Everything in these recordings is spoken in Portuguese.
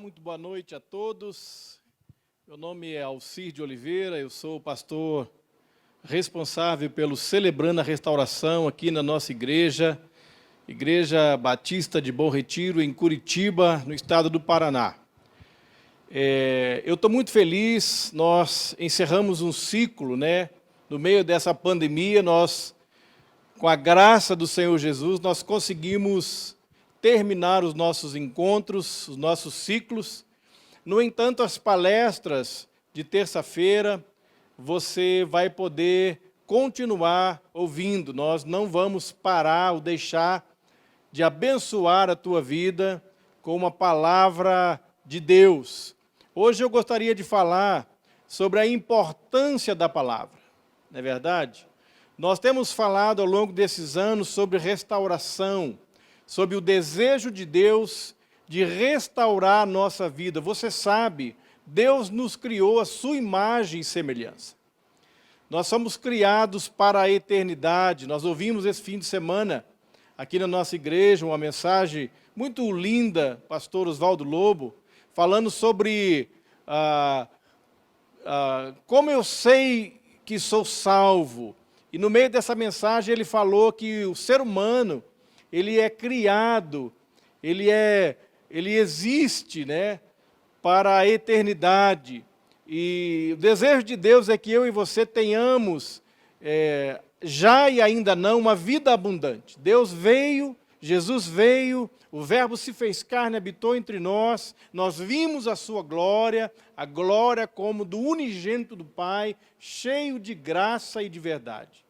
Muito boa noite a todos. Meu nome é Alcir de Oliveira, eu sou o pastor responsável pelo Celebrando a Restauração aqui na nossa igreja, Igreja Batista de Bom Retiro, em Curitiba, no estado do Paraná. Eu estou muito feliz, nós encerramos um ciclo, no meio dessa pandemia, nós, com a graça do Senhor Jesus, nós conseguimos terminar os nossos encontros, os nossos ciclos. No entanto, as palestras de terça-feira, você vai poder continuar ouvindo. Nós não vamos parar ou deixar de abençoar a tua vida com uma palavra de Deus. Hoje eu gostaria de falar sobre a importância da palavra, não é verdade? Nós temos falado ao longo desses anos sobre restauração, sobre o desejo de Deus de restaurar a nossa vida. Você sabe, Deus nos criou a sua imagem e semelhança. Nós somos criados para a eternidade. Nós ouvimos esse fim de semana, aqui na nossa igreja, uma mensagem muito linda, pastor Oswaldo Lobo, falando sobre como eu sei que sou salvo. E no meio dessa mensagem ele falou que o ser humano, ele é criado, ele existe, para a eternidade. E o desejo de Deus é que eu e você tenhamos, já e ainda não, uma vida abundante. Deus veio, Jesus veio, o Verbo se fez carne, habitou entre nós, nós vimos a sua glória, a glória como do unigênito do Pai, cheio de graça e de verdade.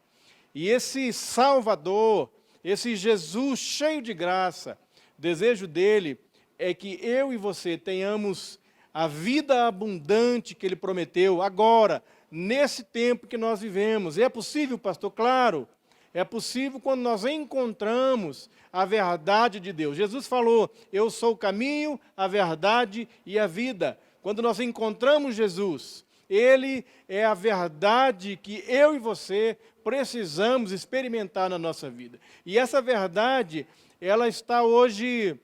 E esse Salvador, esse Jesus cheio de graça, o desejo dele é que eu e você tenhamos a vida abundante que ele prometeu agora, nesse tempo que nós vivemos. E é possível, pastor? Claro, é possível quando nós encontramos a verdade de Deus. Jesus falou, eu sou o caminho, a verdade e a vida. Quando nós encontramos Jesus, ele é a verdade que eu e você precisamos experimentar na nossa vida. E essa verdade, ela está hoje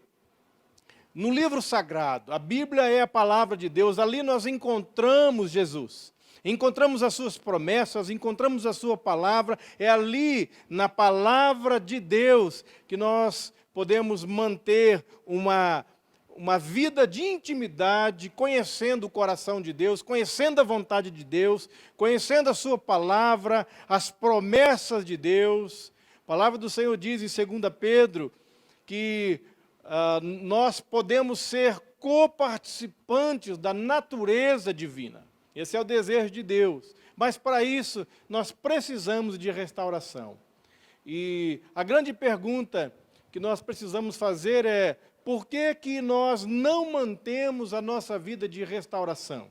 no livro sagrado. A Bíblia é a palavra de Deus. Ali nós encontramos Jesus. Encontramos as suas promessas, encontramos a sua palavra. É ali, na palavra de Deus, que nós podemos manter uma vida de intimidade, conhecendo o coração de Deus, conhecendo a vontade de Deus, conhecendo a sua palavra, as promessas de Deus. A palavra do Senhor diz em 2 Pedro que nós podemos ser coparticipantes da natureza divina. Esse é o desejo de Deus. Mas para isso, nós precisamos de restauração. E a grande pergunta que nós precisamos fazer é: por que que nós não mantemos a nossa vida de restauração?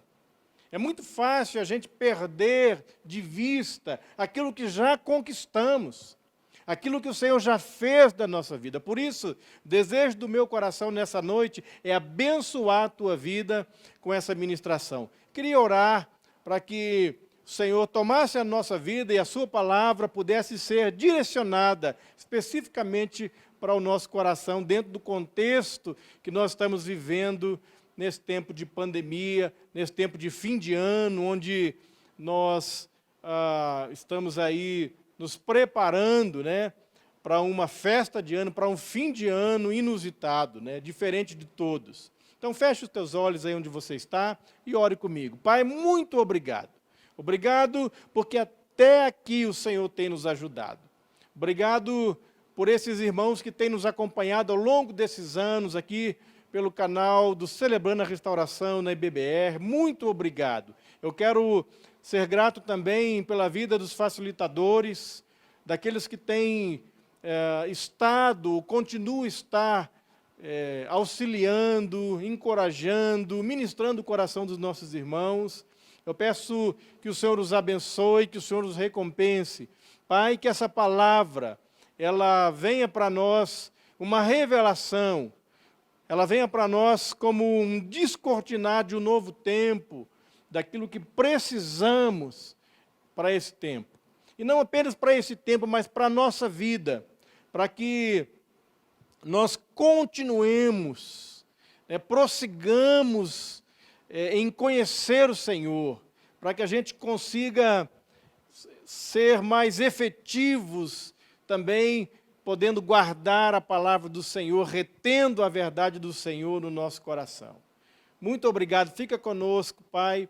É muito fácil a gente perder de vista aquilo que já conquistamos, aquilo que o Senhor já fez da nossa vida. Por isso, o desejo do meu coração nessa noite é abençoar a tua vida com essa ministração. Queria orar para que o Senhor tomasse a nossa vida e a sua palavra pudesse ser direcionada especificamente para o nosso coração, dentro do contexto que nós estamos vivendo nesse tempo de pandemia, nesse tempo de fim de ano, onde nós estamos aí nos preparando, para uma festa de ano, para um fim de ano inusitado, diferente de todos. Então, feche os teus olhos aí onde você está e ore comigo. Pai, muito obrigado. Obrigado porque até aqui o Senhor tem nos ajudado. Obrigado por esses irmãos que têm nos acompanhado ao longo desses anos aqui pelo canal do Celebrando a Restauração na IBBR. Muito obrigado. Eu quero ser grato também pela vida dos facilitadores, daqueles que têm estado, continuam a estar auxiliando, encorajando, ministrando o coração dos nossos irmãos. Eu peço que o Senhor os abençoe, que o Senhor os recompense. Pai, que essa palavra ela venha para nós uma revelação, ela venha para nós como um descortinar de um novo tempo, daquilo que precisamos para esse tempo. E não apenas para esse tempo, mas para a nossa vida, para que nós continuemos prossigamos em conhecer o Senhor, para que a gente consiga ser mais efetivos também, podendo guardar a palavra do Senhor, retendo a verdade do Senhor no nosso coração. Muito obrigado. Fica conosco, Pai,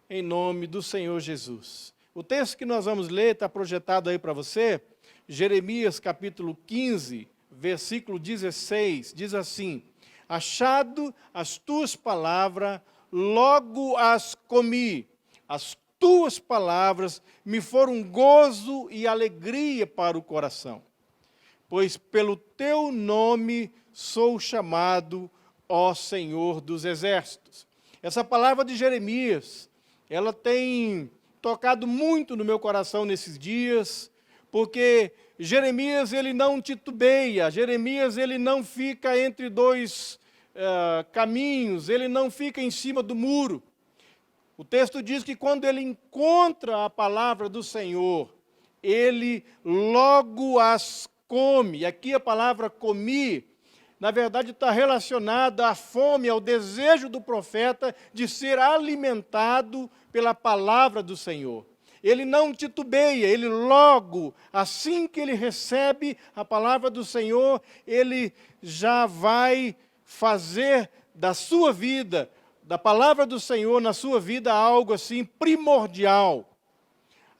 em nome do Senhor Jesus. O texto que nós vamos ler está projetado aí para você, Jeremias capítulo 15, versículo 16, diz assim: achado as tuas palavras, logo as comi. As tuas palavras me foram gozo e alegria para o coração. Pois pelo teu nome sou chamado, ó Senhor dos Exércitos. Essa palavra de Jeremias, ela tem tocado muito no meu coração nesses dias, porque Jeremias ele não titubeia, Jeremias ele não fica entre dois caminhos, ele não fica em cima do muro. O texto diz que quando ele encontra a palavra do Senhor, ele logo as come. Aqui a palavra comi, na verdade está relacionada à fome, ao desejo do profeta de ser alimentado pela palavra do Senhor. Ele não titubeia, ele logo, assim que ele recebe a palavra do Senhor, ele já vai fazer da sua vida, da palavra do Senhor na sua vida, algo assim primordial.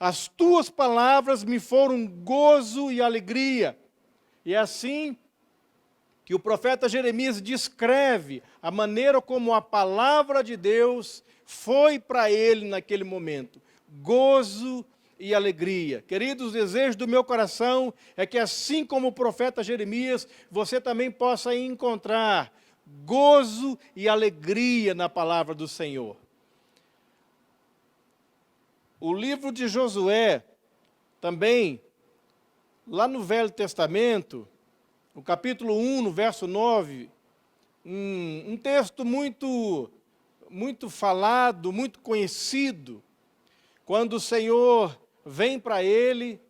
As tuas palavras me foram gozo e alegria. E é assim que o profeta Jeremias descreve a maneira como a palavra de Deus foi para ele naquele momento. Gozo e alegria. Queridos, o desejo do meu coração é que assim como o profeta Jeremias, você também possa encontrar gozo e alegria na palavra do Senhor. O livro de Josué, também, lá no Velho Testamento, no capítulo 1, no verso 9, um texto muito falado, muito conhecido, quando o Senhor vem para ele,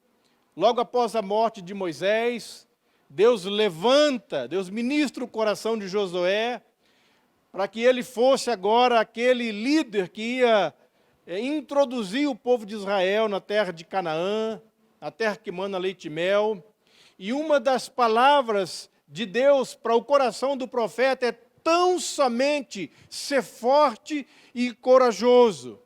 logo após a morte de Moisés, Deus levanta, Deus ministra o coração de Josué, para que ele fosse agora aquele líder que ia introduzir o povo de Israel na terra de Canaã, a terra que mana leite e mel. E uma das palavras de Deus para o coração do profeta é tão somente ser forte e corajoso.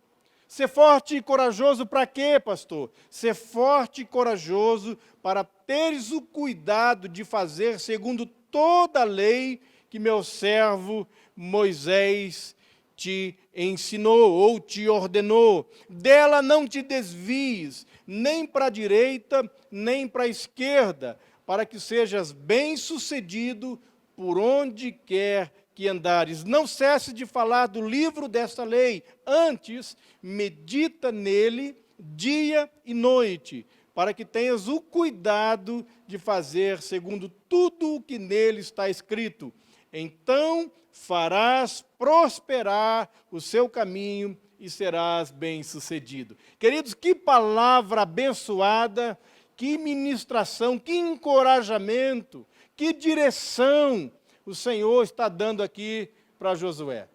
Ser forte e corajoso para quê, pastor? Ser forte e corajoso para teres o cuidado de fazer segundo toda a lei que meu servo Moisés te ensinou ou te ordenou. Dela não te desvies, nem para a direita, nem para a esquerda, para que sejas bem-sucedido por onde quer que andares. Não cesse de falar do livro desta lei, antes medita nele dia e noite, para que tenhas o cuidado de fazer segundo tudo o que nele está escrito. Então farás prosperar o seu caminho e serás bem-sucedido. Queridos, que palavra abençoada, que ministração, que encorajamento, que direção o Senhor está dando aqui para Josué.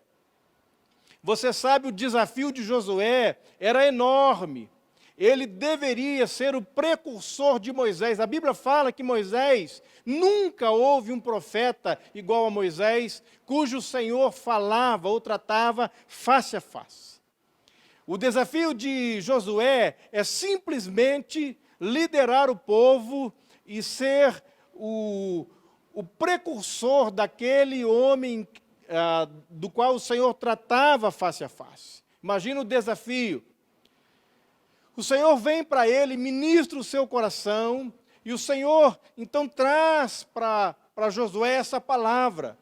Você sabe, o desafio de Josué era enorme. Ele deveria ser o precursor de Moisés. A Bíblia fala que Moisés, nunca houve um profeta igual a Moisés, cujo Senhor falava ou tratava face a face. O desafio de Josué é simplesmente liderar o povo e ser o precursor daquele homem do qual o Senhor tratava face a face. Imagina o desafio. O Senhor vem para ele, ministra o seu coração, e o Senhor, então, traz para Josué essa palavra.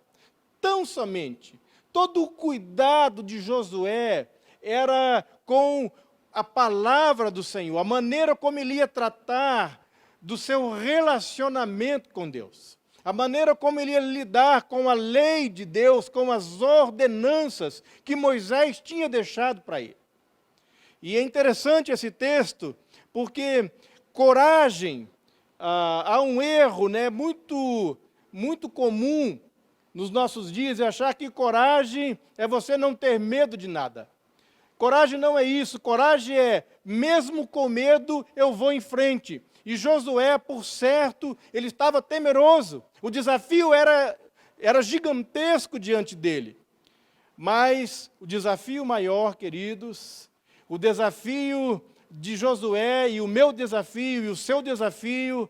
Tão somente, todo o cuidado de Josué era com a palavra do Senhor, a maneira como ele ia tratar do seu relacionamento com Deus. A maneira como ele ia lidar com a lei de Deus, com as ordenanças que Moisés tinha deixado para ele. E é interessante esse texto, porque coragem, há um erro muito comum nos nossos dias é achar que coragem é você não ter medo de nada. Coragem não é isso, coragem é, mesmo com medo, eu vou em frente. E Josué, por certo, ele estava temeroso. O desafio era gigantesco diante dele. Mas o desafio maior, queridos, o desafio de Josué e o meu desafio e o seu desafio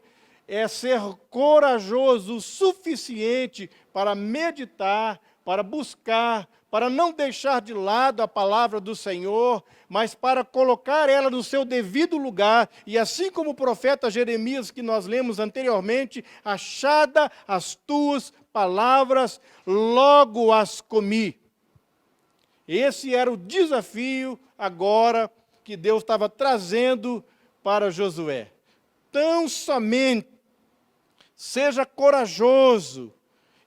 é ser corajoso o suficiente para meditar, para buscar, para não deixar de lado a palavra do Senhor, mas para colocar ela no seu devido lugar, e assim como o profeta Jeremias, que nós lemos anteriormente, achada as tuas palavras, logo as comi. Esse era o desafio agora que Deus estava trazendo para Josué. Tão somente seja corajoso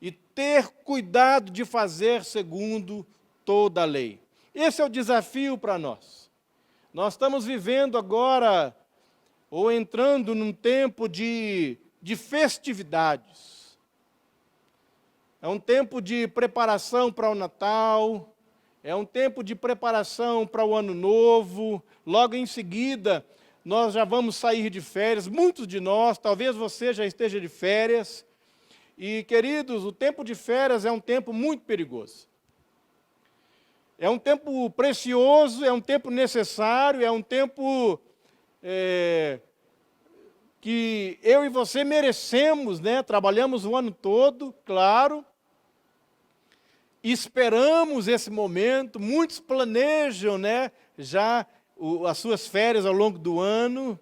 e ter cuidado de fazer segundo toda a lei. Esse é o desafio para nós. Nós estamos vivendo agora, ou entrando num tempo de festividades. É um tempo de preparação para o Natal, é um tempo de preparação para o Ano Novo. Logo em seguida, nós já vamos sair de férias, muitos de nós, talvez você já esteja de férias. E, queridos, o tempo de férias é um tempo muito perigoso. É um tempo precioso, é um tempo necessário, é um tempo que eu e você merecemos, né? Trabalhamos o ano todo, claro. Esperamos esse momento, muitos planejam, né, já as suas férias ao longo do ano,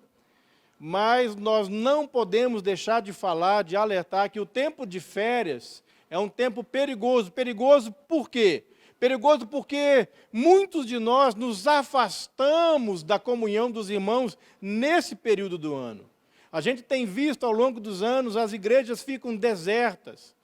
mas nós não podemos deixar de falar, de alertar que o tempo de férias é um tempo perigoso. Perigoso por quê? Perigoso porque muitos de nós nos afastamos da comunhão dos irmãos nesse período do ano. A gente tem visto ao longo dos anos, as igrejas ficam desertas,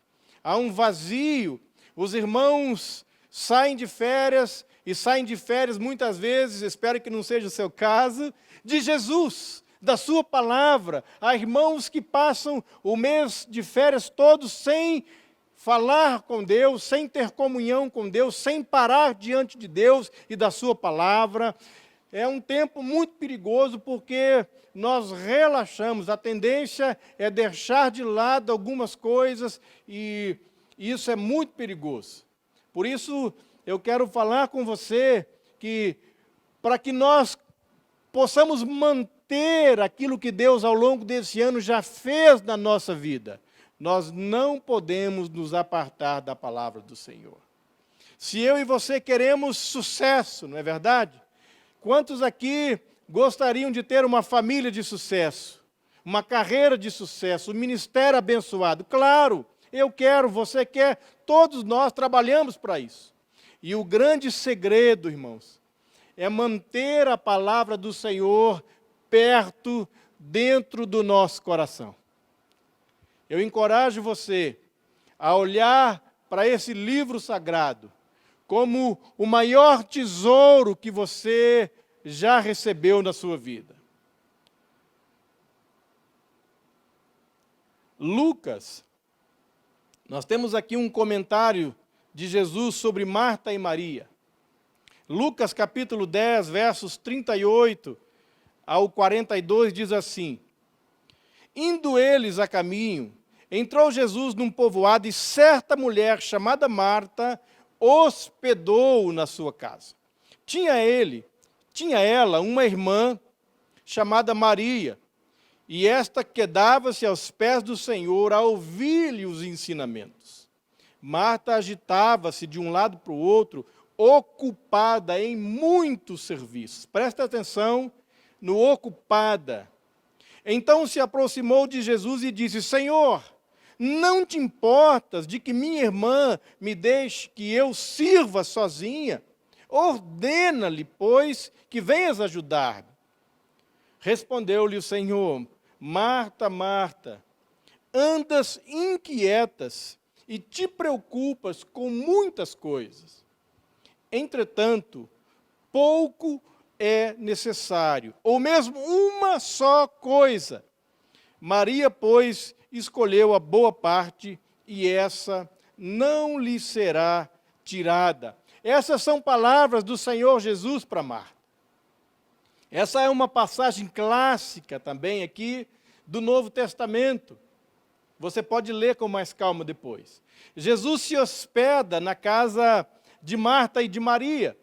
há um vazio, os irmãos saem de férias, e saem de férias muitas vezes, espero que não seja o seu caso, de Jesus, da sua palavra. Há irmãos que passam o mês de férias todo sem falar com Deus, sem ter comunhão com Deus, sem parar diante de Deus e da sua palavra. É um tempo muito perigoso porque nós relaxamos, a tendência é deixar de lado algumas coisas e isso é muito perigoso. Por isso, eu quero falar com você que, para que nós possamos manter aquilo que Deus, ao longo desse ano, já fez na nossa vida, nós não podemos nos apartar da palavra do Senhor. Se eu e você queremos sucesso, não é verdade? Quantos aqui gostariam de ter uma família de sucesso, uma carreira de sucesso, um ministério abençoado? Claro, eu quero, você quer, todos nós trabalhamos para isso. E o grande segredo, irmãos, é manter a palavra do Senhor perto, dentro do nosso coração. Eu encorajo você a olhar para esse livro sagrado como o maior tesouro que você já recebeu na sua vida. Lucas, nós temos aqui um comentário de Jesus sobre Marta e Maria. Lucas capítulo 10, versos 38 ao 42 diz assim: Indo eles a caminho, entrou Jesus num povoado e certa mulher chamada Marta hospedou-o na sua casa. Tinha ela uma irmã chamada Maria, e esta quedava-se aos pés do Senhor a ouvir-lhe os ensinamentos. Marta agitava-se de um lado para o outro, ocupada em muitos serviços. Presta atenção no ocupada. Então se aproximou de Jesus e disse: Senhor, não te importas de que minha irmã me deixe que eu sirva sozinha? Ordena-lhe, pois, que venhas ajudar-me. Respondeu-lhe o Senhor: Marta, Marta, andas inquietas e te preocupas com muitas coisas. Entretanto, pouco é necessário, ou mesmo uma só coisa. Maria, pois, escolheu a boa parte, e essa não lhe será tirada. Essas são palavras do Senhor Jesus para Marta. Essa é uma passagem clássica também aqui do Novo Testamento. Você pode ler com mais calma depois. Jesus se hospeda na casa de Marta e de Maria.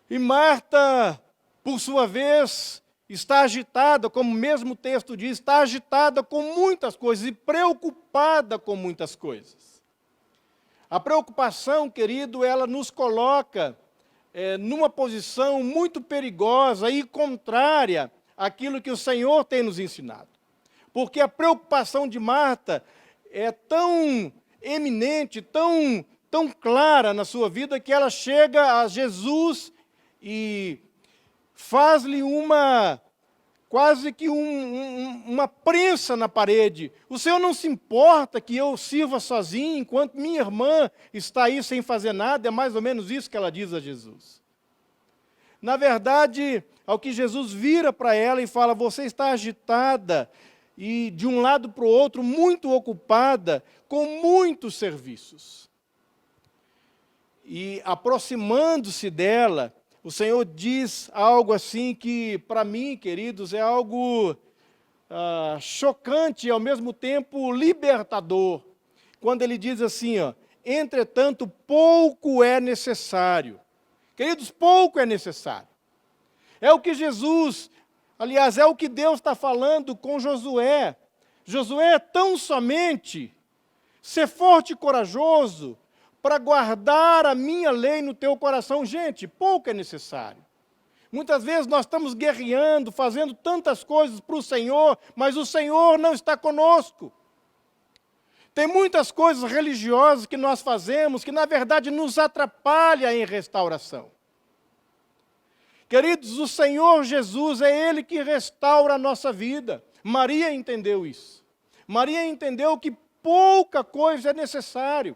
E Marta, por sua vez, está agitada, como o mesmo texto diz, está agitada com muitas coisas e preocupada com muitas coisas. A preocupação, querido, ela nos coloca numa posição muito perigosa e contrária àquilo que o Senhor tem nos ensinado. Porque a preocupação de Marta é tão eminente, tão clara na sua vida, que ela chega a Jesus e faz-lhe quase que uma prensa na parede. O Senhor não se importa que eu sirva sozinho enquanto minha irmã está aí sem fazer nada? É mais ou menos isso que ela diz a Jesus. Na verdade, ao que Jesus vira para ela e fala, você está agitada e de um lado para o outro, muito ocupada com muitos serviços. E aproximando-se dela, o Senhor diz algo assim que, para mim, queridos, é algo chocante e, ao mesmo tempo, libertador. Quando ele diz assim, entretanto, pouco é necessário. Queridos, pouco é necessário. É o que Jesus, aliás, é o que Deus está falando com Josué. Josué, tão somente ser forte e corajoso para guardar a minha lei no teu coração. Gente, pouco é necessário. Muitas vezes nós estamos guerreando, fazendo tantas coisas para o Senhor, mas o Senhor não está conosco. Tem muitas coisas religiosas que nós fazemos que, na verdade, nos atrapalham em restauração. Queridos, o Senhor Jesus é Ele que restaura a nossa vida. Maria entendeu isso. Maria entendeu que pouca coisa é necessário.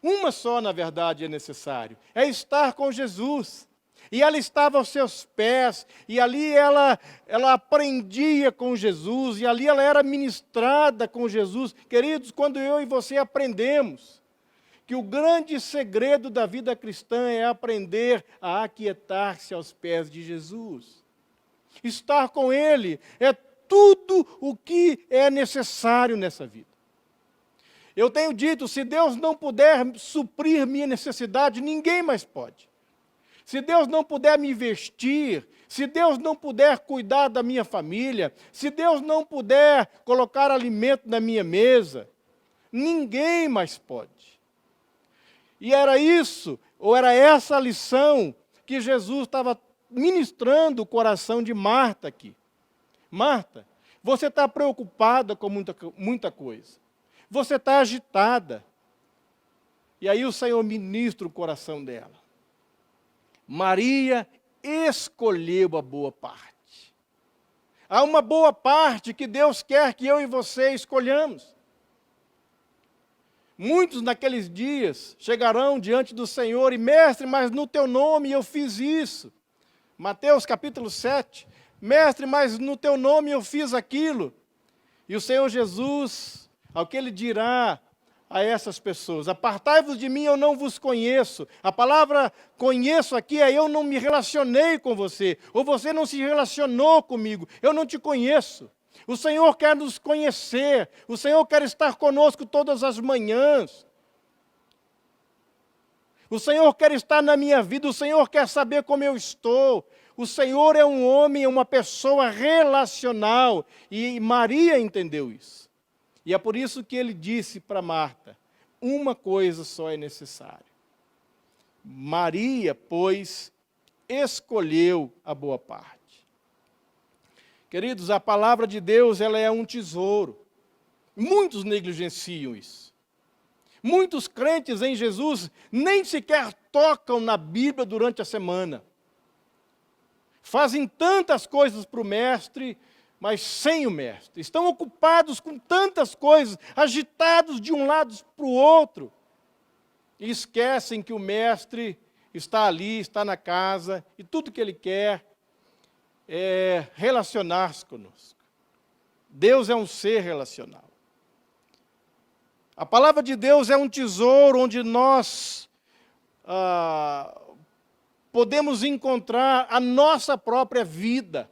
Uma só, na verdade, é necessário. É estar com Jesus. E ela estava aos seus pés, e ali ela aprendia com Jesus, e ali ela era ministrada com Jesus. Queridos, quando eu e você aprendemos que o grande segredo da vida cristã é aprender a aquietar-se aos pés de Jesus. Estar com Ele é tudo o que é necessário nessa vida. Eu tenho dito, se Deus não puder suprir minha necessidade, ninguém mais pode. Se Deus não puder me vestir, se Deus não puder cuidar da minha família, se Deus não puder colocar alimento na minha mesa, ninguém mais pode. E era isso, ou era essa a lição que Jesus estava ministrando o coração de Marta aqui. Marta, você está preocupada com muita coisa. Você está agitada. E aí o Senhor ministra o coração dela. Maria escolheu a boa parte. Há uma boa parte que Deus quer que eu e você escolhamos. Muitos naqueles dias chegarão diante do Senhor e, mestre, mas no teu nome eu fiz isso. Mateus capítulo 7. Mestre, mas no teu nome eu fiz aquilo. E o Senhor Jesus, ao que Ele dirá a essas pessoas, apartai-vos de mim, eu não vos conheço. A palavra conheço aqui é eu não me relacionei com você, ou você não se relacionou comigo, eu não te conheço. O Senhor quer nos conhecer, o Senhor quer estar conosco todas as manhãs. O Senhor quer estar na minha vida, o Senhor quer saber como eu estou. O Senhor é um homem, é uma pessoa relacional, e Maria entendeu isso. E é por isso que ele disse para Marta, uma coisa só é necessária. Maria, pois, escolheu a boa parte. Queridos, a palavra de Deus, ela é um tesouro. Muitos negligenciam isso. Muitos crentes em Jesus nem sequer tocam na Bíblia durante a semana. Fazem tantas coisas para o Mestre, mas sem o Mestre. Estão ocupados com tantas coisas, agitados de um lado para o outro. E esquecem que o Mestre está ali, está na casa, e tudo que Ele quer é relacionar-se conosco. Deus é um ser relacional. A palavra de Deus é um tesouro onde nós podemos encontrar a nossa própria vida.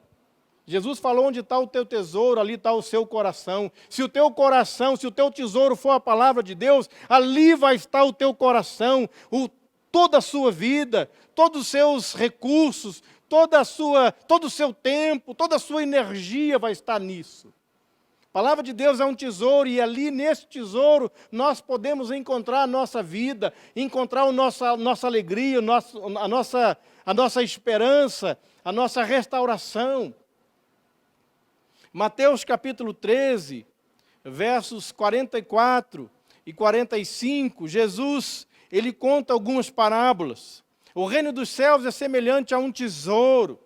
Jesus falou: onde está o teu tesouro, ali está o seu coração. Se o teu coração, se o teu tesouro for a palavra de Deus, ali vai estar o teu coração, toda a sua vida, todos os seus recursos, todo o seu tempo, toda a sua energia vai estar nisso. A palavra de Deus é um tesouro, e ali nesse tesouro nós podemos encontrar a nossa vida, encontrar a nossa alegria, a nossa esperança, a nossa restauração. Mateus capítulo 13, versos 44 e 45, Jesus, ele conta algumas parábolas. O reino dos céus é semelhante a um tesouro.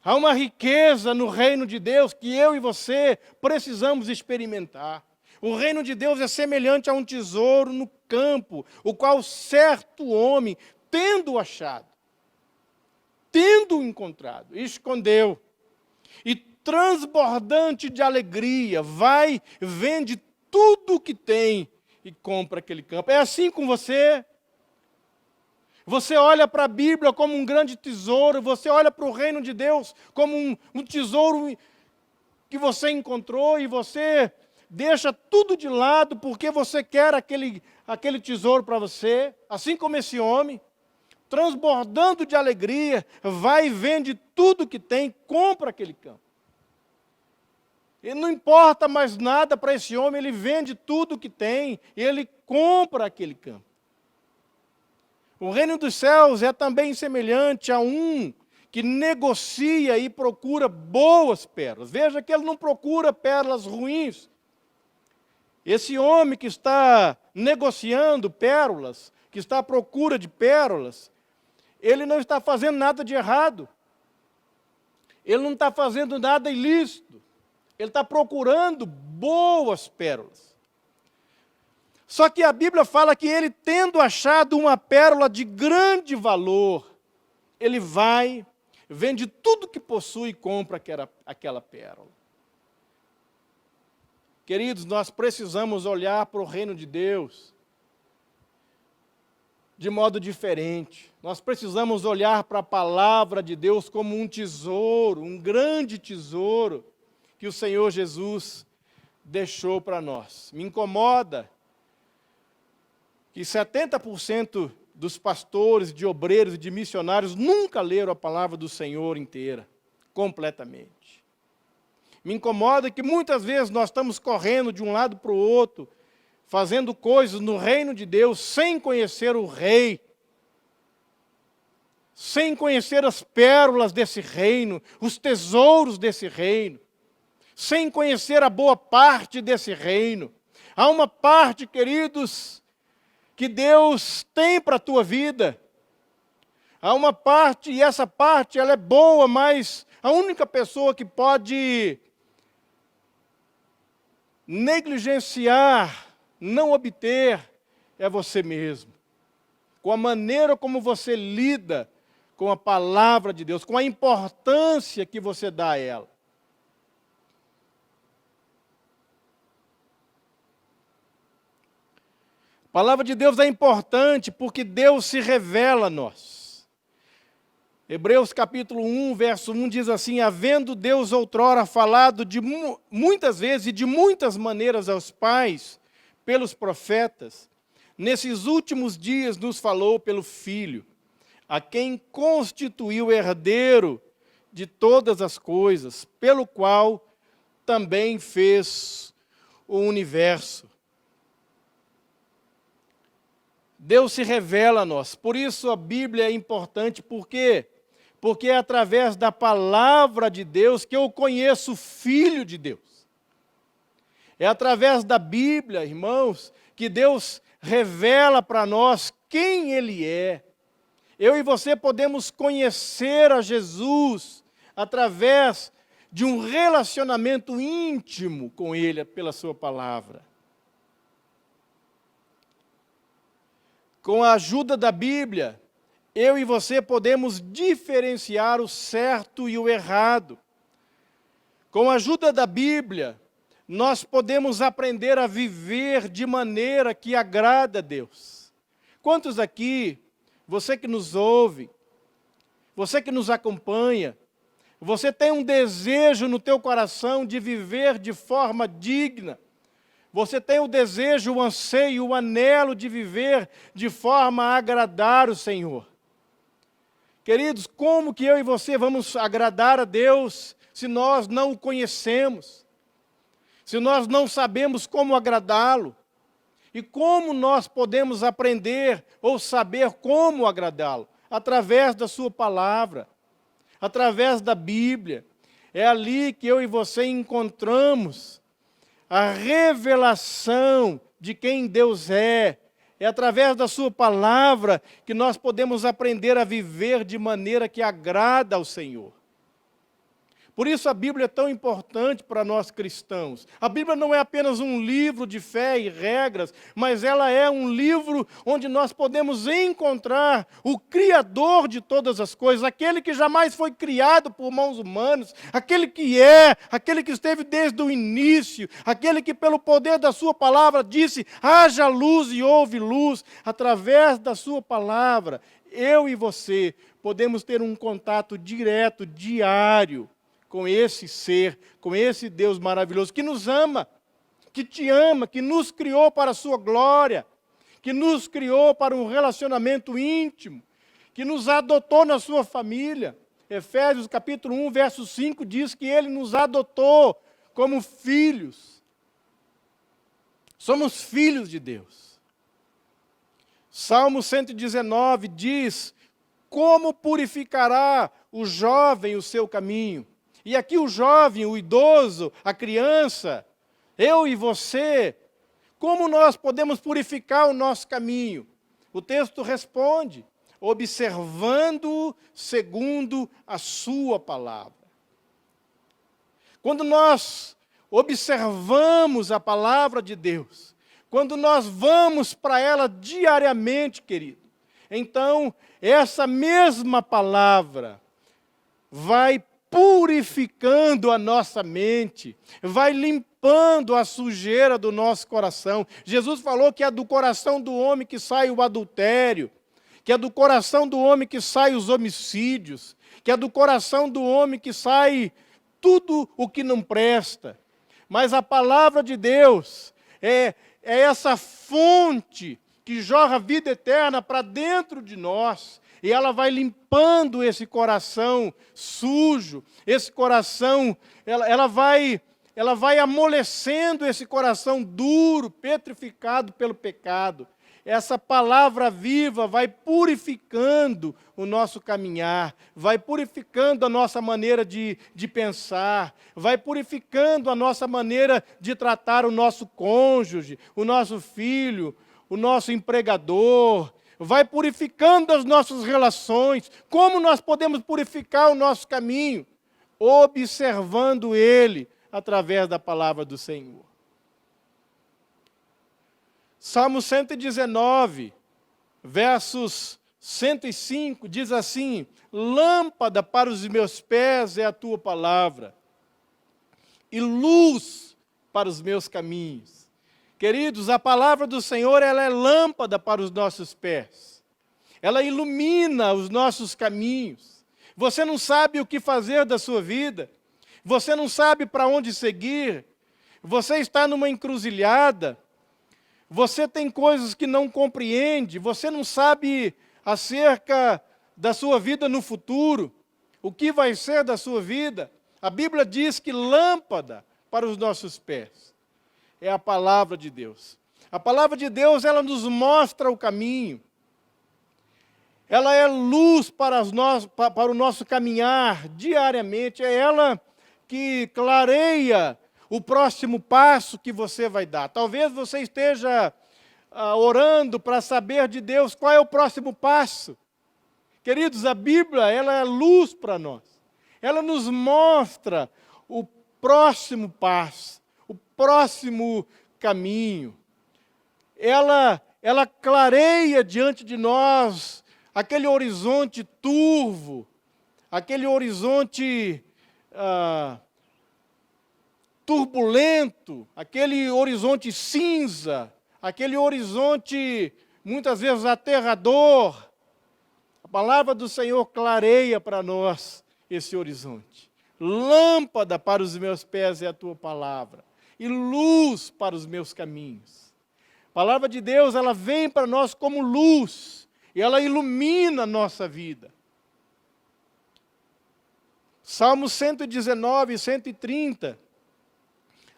Há uma riqueza no reino de Deus que eu e você precisamos experimentar. O reino de Deus é semelhante a um tesouro no campo, o qual certo homem, tendo achado, tendo encontrado, escondeu. E transbordante de alegria, vai, vende tudo o que tem e compra aquele campo. É assim com você? Você olha para a Bíblia como um grande tesouro, você olha para o reino de Deus como um tesouro que você encontrou, e você deixa tudo de lado porque você quer aquele tesouro para você, assim como esse homem, transbordando de alegria, vai e vende tudo que tem, compra aquele campo. E não importa mais nada para esse homem, ele vende tudo que tem, e ele compra aquele campo. O reino dos céus é também semelhante a um que negocia e procura boas pérolas. Veja que ele não procura pérolas ruins. Esse homem que está negociando pérolas, que está à procura de pérolas, ele não está fazendo nada de errado. Ele não está fazendo nada ilícito. Ele está procurando boas pérolas. Só que a Bíblia fala que ele, tendo achado uma pérola de grande valor, ele vai, vende tudo que possui e compra aquela pérola. Queridos, nós precisamos olhar para o reino de Deus de modo diferente. Nós precisamos olhar para a palavra de Deus como um tesouro, um grande tesouro que o Senhor Jesus deixou para nós. Me incomoda que 70% dos pastores, de obreiros e de missionários nunca leram a palavra do Senhor inteira, completamente. Me incomoda que muitas vezes nós estamos correndo de um lado para o outro, fazendo coisas no reino de Deus sem conhecer o Rei, sem conhecer as pérolas desse reino, os tesouros desse reino, sem conhecer a boa parte desse reino. Há uma parte, queridos, que Deus tem para a tua vida. Há uma parte, e essa parte ela é boa, mas a única pessoa que pode negligenciar, não obter, é você mesmo. Com a maneira como você lida com a palavra de Deus, com a importância que você dá a ela. A palavra de Deus é importante porque Deus se revela a nós. Hebreus capítulo 1, verso 1 diz assim: havendo Deus outrora falado de muitas vezes e de muitas maneiras aos pais, pelos profetas, nesses últimos dias nos falou pelo Filho, a quem constituiu herdeiro de todas as coisas, pelo qual também fez o universo. Deus se revela a nós. Por isso a Bíblia é importante. Por quê? Porque é através da palavra de Deus que eu conheço o Filho de Deus. É através da Bíblia, irmãos, que Deus revela para nós quem Ele é. Eu e você podemos conhecer a Jesus através de um relacionamento íntimo com Ele, pela sua palavra. Com a ajuda da Bíblia, eu e você podemos diferenciar o certo e o errado. Com a ajuda da Bíblia, nós podemos aprender a viver de maneira que agrada a Deus. Quantos aqui, você que nos ouve, você que nos acompanha, você tem um desejo no teu coração de viver de forma digna? Você tem o desejo, o anseio, o anelo de viver de forma a agradar o Senhor? Queridos, como que eu e você vamos agradar a Deus se nós não o conhecemos? Se nós não sabemos como agradá-lo? E como nós podemos aprender ou saber como agradá-lo? Através da sua palavra, através da Bíblia. É ali que eu e você encontramos a revelação de quem Deus é. É através da sua palavra que nós podemos aprender a viver de maneira que agrada ao Senhor. Por isso a Bíblia é tão importante para nós cristãos. A Bíblia não é apenas um livro de fé e regras, mas ela é um livro onde nós podemos encontrar o Criador de todas as coisas, aquele que jamais foi criado por mãos humanas, aquele que esteve desde o início, aquele que pelo poder da sua palavra disse, haja luz e houve luz. Através da sua palavra, eu e você podemos ter um contato direto, diário, com esse ser, com esse Deus maravilhoso, que nos ama, que te ama, que nos criou para a sua glória, que nos criou para um relacionamento íntimo, que nos adotou na sua família. Efésios capítulo 1, verso 5 diz que Ele nos adotou como filhos. Somos filhos de Deus. Salmo 119 diz, como purificará o jovem o seu caminho? E aqui o jovem, o idoso, a criança, eu e você, como nós podemos purificar o nosso caminho? O texto responde, observando segundo a sua palavra. Quando nós observamos a palavra de Deus, quando nós vamos para ela diariamente, querido, então essa mesma palavra vai purificando a nossa mente, vai limpando a sujeira do nosso coração. Jesus falou que é do coração do homem que sai o adultério, que é do coração do homem que sai os homicídios, que é do coração do homem que sai tudo o que não presta. Mas a palavra de Deus é essa fonte que jorra vida eterna para dentro de nós. E ela vai limpando esse coração sujo, esse coração, ela vai amolecendo esse coração duro, petrificado pelo pecado. Essa palavra viva vai purificando o nosso caminhar, vai purificando a nossa maneira de pensar, vai purificando a nossa maneira de tratar o nosso cônjuge, o nosso filho, o nosso empregador, vai purificando as nossas relações. Como nós podemos purificar o nosso caminho? Observando ele através da palavra do Senhor. Salmo 119, versos 105, diz assim, lâmpada para os meus pés é a tua palavra, e luz para os meus caminhos. Queridos, a palavra do Senhor, ela é lâmpada para os nossos pés. Ela ilumina os nossos caminhos. Você não sabe o que fazer da sua vida. Você não sabe para onde seguir. Você está numa encruzilhada. Você tem coisas que não compreende. Você não sabe acerca da sua vida no futuro. O que vai ser da sua vida. A Bíblia diz que lâmpada para os nossos pés é a palavra de Deus. A palavra de Deus, ela nos mostra o caminho. Ela é luz para o nosso caminhar diariamente. É ela que clareia o próximo passo que você vai dar. Talvez você esteja orando para saber de Deus qual é o próximo passo. Queridos, a Bíblia, ela é luz para nós. Ela nos mostra o próximo passo, o próximo caminho. Ela clareia diante de nós aquele horizonte turvo, aquele horizonte turbulento, aquele horizonte cinza, aquele horizonte muitas vezes aterrador, a palavra do Senhor clareia para nós esse horizonte. Lâmpada para os meus pés é a tua palavra, e luz para os meus caminhos. A palavra de Deus, ela vem para nós como luz, e ela ilumina a nossa vida. Salmos 119 e 130.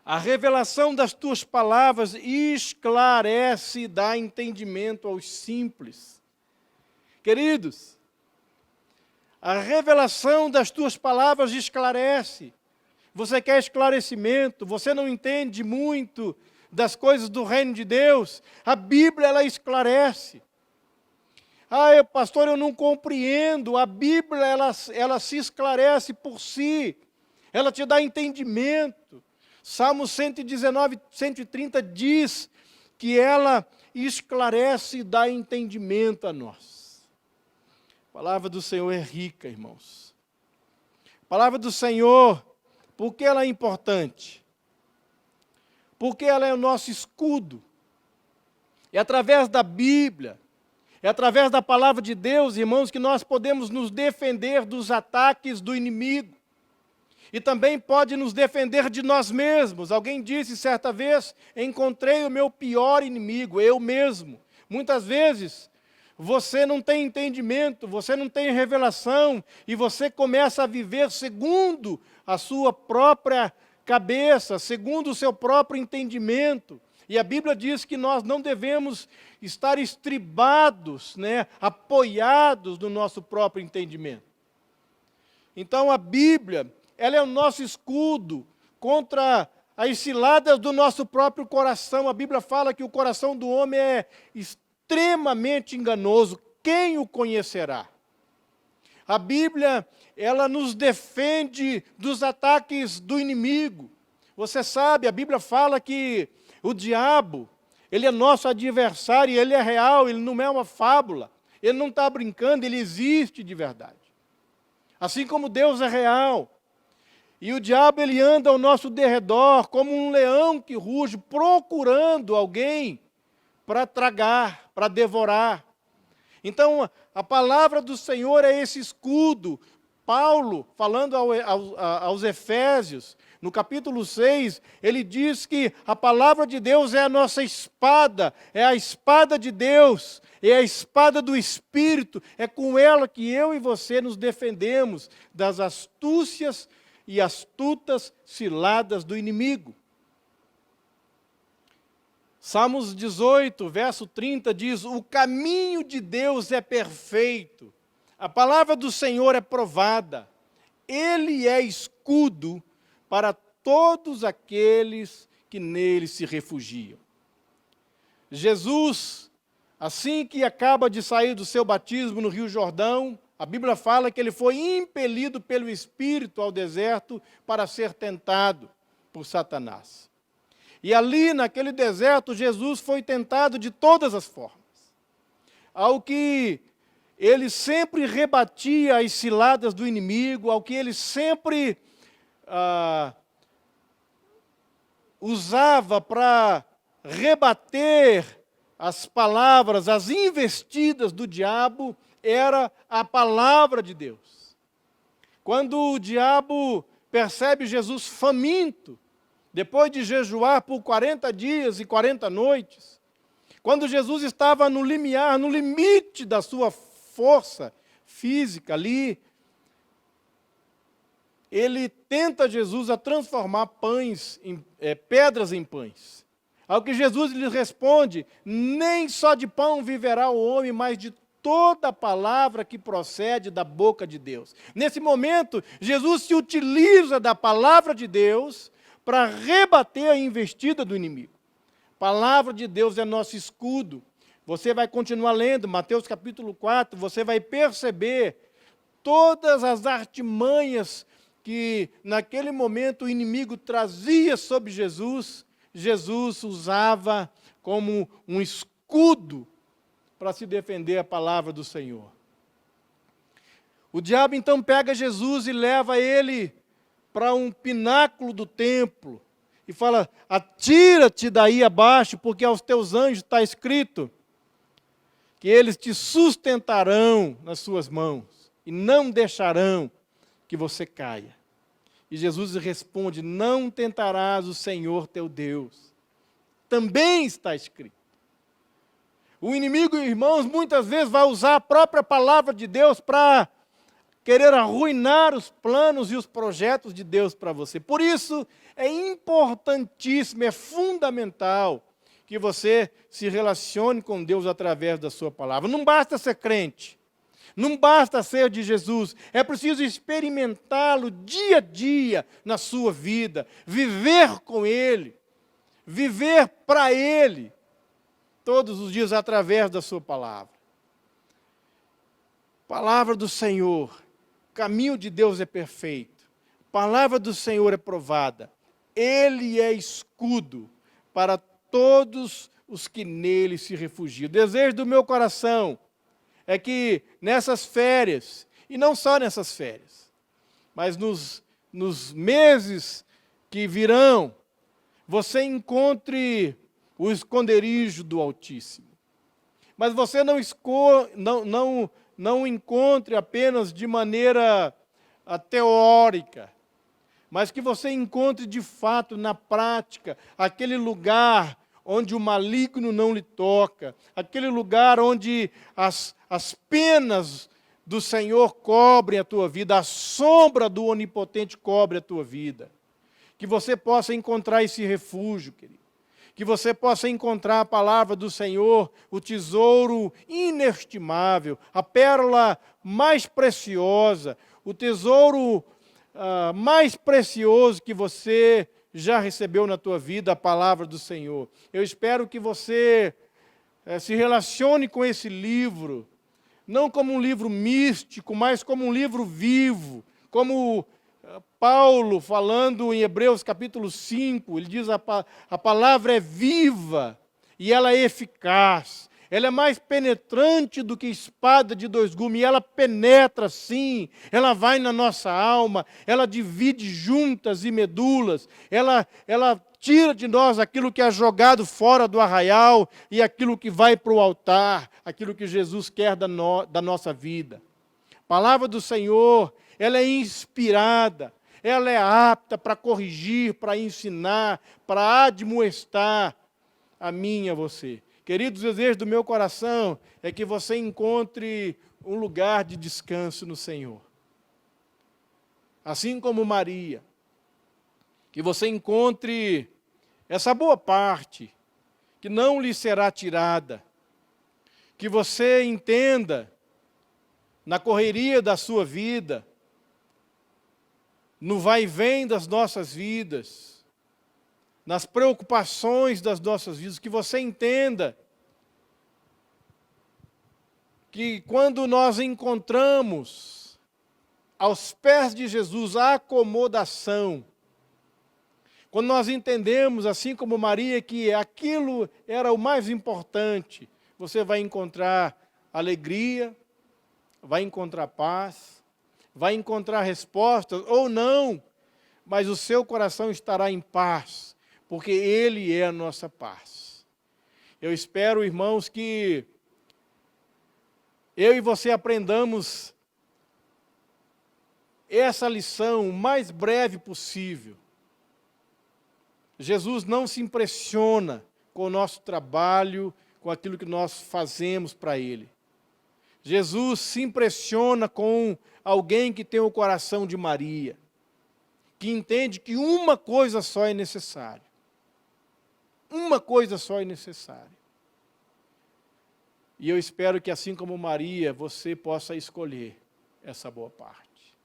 A revelação das tuas palavras esclarece e dá entendimento aos simples. Queridos, a revelação das tuas palavras esclarece. Você quer esclarecimento, você não entende muito das coisas do reino de Deus, a Bíblia, ela esclarece. Pastor, eu não compreendo. A Bíblia, ela se esclarece por si. Ela te dá entendimento. Salmo 119, 130 diz que ela esclarece e dá entendimento a nós. A palavra do Senhor é rica, irmãos. A palavra do Senhor, por que ela é importante? Porque ela é o nosso escudo. É através da Bíblia, é através da palavra de Deus, irmãos, que nós podemos nos defender dos ataques do inimigo. E também pode nos defender de nós mesmos. Alguém disse certa vez, encontrei o meu pior inimigo, eu mesmo. Muitas vezes, você não tem entendimento, você não tem revelação, e você começa a viver segundo a sua própria cabeça, segundo o seu próprio entendimento. E a Bíblia diz que nós não devemos estar estribados, apoiados no nosso próprio entendimento. Então a Bíblia, ela é o nosso escudo contra as ciladas do nosso próprio coração. A Bíblia fala que o coração do homem é extremamente enganoso. Quem o conhecerá? A Bíblia, ela nos defende dos ataques do inimigo. Você sabe, a Bíblia fala que o diabo, ele é nosso adversário, ele é real, ele não é uma fábula. Ele não está brincando, ele existe de verdade. Assim como Deus é real. E o diabo, ele anda ao nosso derredor como um leão que ruge, procurando alguém para tragar, para devorar. Então, a palavra do Senhor é esse escudo. Paulo, falando aos Efésios, no capítulo 6, ele diz que a palavra de Deus é a nossa espada, é a espada de Deus, é a espada do Espírito, é com ela que eu e você nos defendemos das astúcias e astutas ciladas do inimigo. Salmos 18, verso 30 diz, o caminho de Deus é perfeito, a palavra do Senhor é provada, Ele é escudo para todos aqueles que nele se refugiam. Jesus, assim que acaba de sair do seu batismo no Rio Jordão, a Bíblia fala que ele foi impelido pelo Espírito ao deserto para ser tentado por Satanás. E ali, naquele deserto, Jesus foi tentado de todas as formas. Ao que ele sempre rebatia as ciladas do inimigo, ao que ele sempre usava para rebater as palavras, as investidas do diabo, era a palavra de Deus. Quando o diabo percebe Jesus faminto, depois de jejuar por 40 dias e 40 noites, quando Jesus estava no limiar, no limite da sua força física ali, ele tenta Jesus a transformar pedras em pães. Ao que Jesus lhe responde, nem só de pão viverá o homem, mas de toda a palavra que procede da boca de Deus. Nesse momento, Jesus se utiliza da palavra de Deus para rebater a investida do inimigo. A palavra de Deus é nosso escudo. Você vai continuar lendo Mateus capítulo 4, você vai perceber todas as artimanhas que naquele momento o inimigo trazia sobre Jesus, Jesus usava como um escudo para se defender a palavra do Senhor. O diabo então pega Jesus e leva ele para um pináculo do templo, e fala: atira-te daí abaixo, porque aos teus anjos está escrito que eles te sustentarão nas suas mãos e não deixarão que você caia. E Jesus responde: não tentarás o Senhor teu Deus. Também está escrito. O inimigo, irmãos, muitas vezes vai usar a própria palavra de Deus para querer arruinar os planos e os projetos de Deus para você. Por isso, é importantíssimo, é fundamental que você se relacione com Deus através da sua palavra. Não basta ser crente, não basta ser de Jesus, é preciso experimentá-lo dia a dia na sua vida, viver com Ele, viver para Ele, todos os dias através da sua palavra. Palavra do Senhor, o caminho de Deus é perfeito, palavra do Senhor é provada, Ele é escudo para todos os que nele se refugiam. O desejo do meu coração é que nessas férias, e não só nessas férias, mas nos meses que virão, você encontre o esconderijo do Altíssimo. Mas você não encontre apenas de maneira teórica, mas que você encontre de fato, na prática, aquele lugar onde o maligno não lhe toca, aquele lugar onde as penas do Senhor cobrem a tua vida, a sombra do Onipotente cobre a tua vida. Que você possa encontrar esse refúgio, querido. Que você possa encontrar a palavra do Senhor, o tesouro inestimável, a pérola mais preciosa, o tesouro mais precioso que você já recebeu na tua vida, a palavra do Senhor. Eu espero que você se relacione com esse livro, não como um livro místico, mas como um livro vivo, como Paulo, falando em Hebreus capítulo 5, ele diz: a palavra é viva e ela é eficaz. Ela é mais penetrante do que espada de dois gumes, e ela penetra sim, ela vai na nossa alma, ela divide juntas e medulas, ela tira de nós aquilo que é jogado fora do arraial e aquilo que vai para o altar, aquilo que Jesus quer da nossa vida. A palavra do Senhor, ela é inspirada, ela é apta para corrigir, para ensinar, para admoestar a mim e a você. Queridos, o desejo do meu coração é que você encontre um lugar de descanso no Senhor. Assim como Maria, que você encontre essa boa parte que não lhe será tirada, que você entenda na correria da sua vida, no vai e vem das nossas vidas, nas preocupações das nossas vidas, que você entenda que quando nós encontramos aos pés de Jesus a acomodação, quando nós entendemos, assim como Maria, que aquilo era o mais importante, você vai encontrar alegria, vai encontrar paz, vai encontrar respostas, ou não, mas o seu coração estará em paz, porque Ele é a nossa paz. Eu espero, irmãos, que eu e você aprendamos essa lição o mais breve possível. Jesus não se impressiona com o nosso trabalho, com aquilo que nós fazemos para Ele. Jesus se impressiona com alguém que tem o coração de Maria, que entende que uma coisa só é necessária. Uma coisa só é necessária. E eu espero que, assim como Maria, você possa escolher essa boa parte.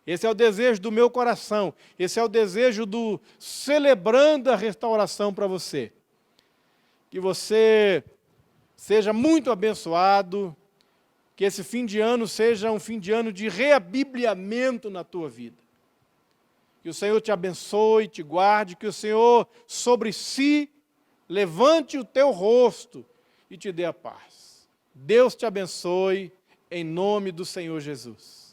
Esse é o desejo do meu coração. Esse é o desejo do celebrando a restauração para você. Que você seja muito abençoado, que esse fim de ano seja um fim de ano de reabibliamento na tua vida. Que o Senhor te abençoe, te guarde, que o Senhor sobre si levante o teu rosto e te dê a paz. Deus te abençoe, em nome do Senhor Jesus.